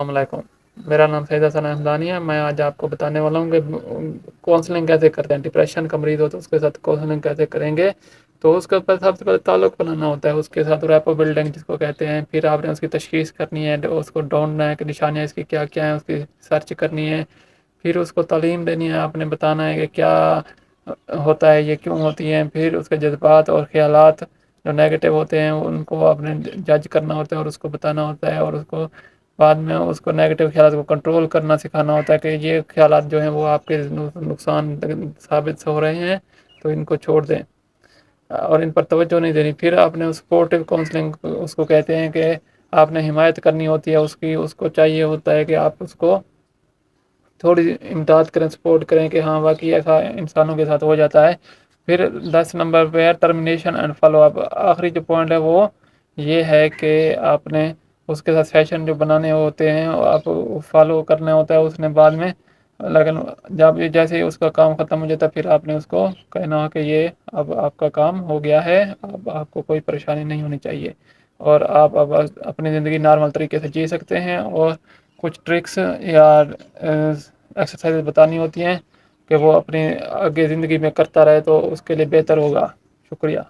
السلام علیکم، میرا نام سید حسن احمدانی ہے۔ میں آج آپ کو بتانے والا ہوں کہ کونسلنگ کیسے کرتے ہیں۔ ڈپریشن کا مریض ہو تو اس کے ساتھ کونسلنگ کیسے کریں گے؟ تو اس کے اوپر سب سے پہلے تعلق بنانا ہوتا ہے، اس کے ساتھ ریپو بلڈنگ جس کو کہتے ہیں۔ پھر آپ نے اس کی تشخیص کرنی ہے، اس کو ڈھونڈنا ہے کہ نشانیاں اس کی کیا کیا ہیں، اس کی سرچ کرنی ہے۔ پھر اس کو تعلیم دینی ہے، آپ نے بتانا ہے کہ کیا ہوتا ہے، یہ کیوں ہوتی ہیں۔ پھر اس کے جذبات اور خیالات جو نیگیٹو ہوتے ہیں ان کو آپ نے جج کرنا ہوتا ہے اور اس کو بتانا ہوتا ہے، اور اس کو بعد میں اس کو نیگیٹو خیالات کو کنٹرول کرنا سکھانا ہوتا ہے کہ یہ خیالات جو ہیں وہ آپ کے نقصان ثابت ہو رہے ہیں تو ان کو چھوڑ دیں اور ان پر توجہ نہیں دینی۔ پھر آپ نے سپورٹو کونسلنگ اس کو کہتے ہیں کہ آپ نے حمایت کرنی ہوتی ہے اس کی، اس کو چاہیے ہوتا ہے کہ آپ اس کو تھوڑی امداد کریں، سپورٹ کریں کہ ہاں واقعی ایسا انسانوں کے ساتھ ہو جاتا ہے۔ پھر 10 نمبر پہ ہے ٹرمینیشن اینڈ فالو اپ۔ آخری جو پوائنٹ ہے وہ یہ ہے کہ آپ نے اس کے ساتھ سیشن جو بنانے ہوتے ہیں آپ فالو کرنا ہوتا ہے اس نے بعد میں، لیکن جب جیسے ہی اس کا کام ختم ہو جاتا ہے پھر آپ نے اس کو کہنا ہو کہ یہ اب آپ کا کام ہو گیا ہے، اب آپ کو کوئی پریشانی نہیں ہونی چاہیے اور آپ اب اپنی زندگی نارمل طریقے سے جی سکتے ہیں۔ اور کچھ ٹرکس یا ایکسرسائز بتانی ہوتی ہیں کہ وہ اپنی آگے زندگی میں کرتا رہے تو اس کے لیے بہتر ہوگا۔ شکریہ۔